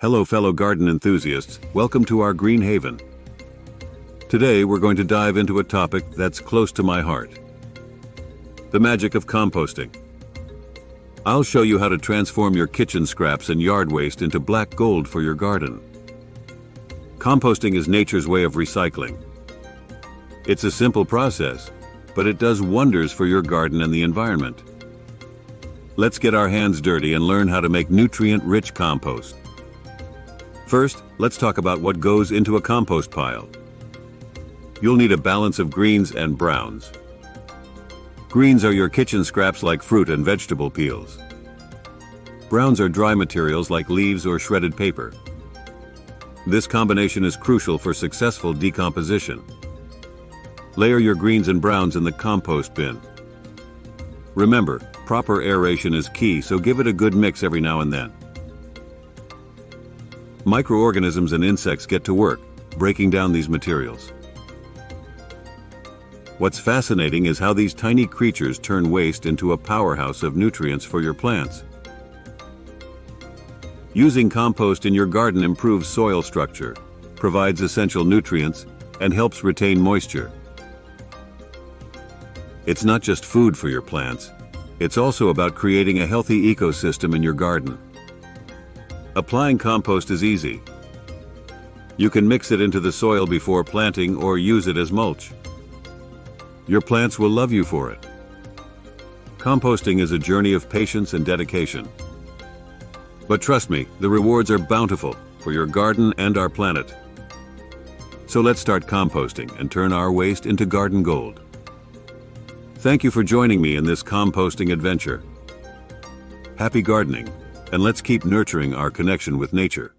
Hello fellow garden enthusiasts, welcome to our green haven. Today we're going to dive into a topic that's close to my heart. The magic of composting. I'll show you how to transform your kitchen scraps and yard waste into black gold for your garden. Composting is nature's way of recycling. It's a simple process, but it does wonders for your garden and the environment. Let's get our hands dirty and learn how to make nutrient-rich compost. First, let's talk about what goes into a compost pile. You'll need a balance of greens and browns. Greens are your kitchen scraps like fruit and vegetable peels. Browns are dry materials like leaves or shredded paper. This combination is crucial for successful decomposition. Layer your greens and browns in the compost bin. Remember, proper aeration is key, so give it a good mix every now and then. Microorganisms and insects get to work, breaking down these materials. What's fascinating is how these tiny creatures turn waste into a powerhouse of nutrients for your plants. Using compost in your garden improves soil structure, provides essential nutrients, and helps retain moisture. It's not just food for your plants, it's also about creating a healthy ecosystem in your garden. Applying compost is easy. You can mix it into the soil before planting or use it as mulch. Your plants will love you for it. Composting is a journey of patience and dedication. But trust me, the rewards are bountiful for your garden and our planet. So let's start composting and turn our waste into garden gold. Thank you for joining me in this composting adventure. Happy gardening, and let's keep nurturing our connection with nature.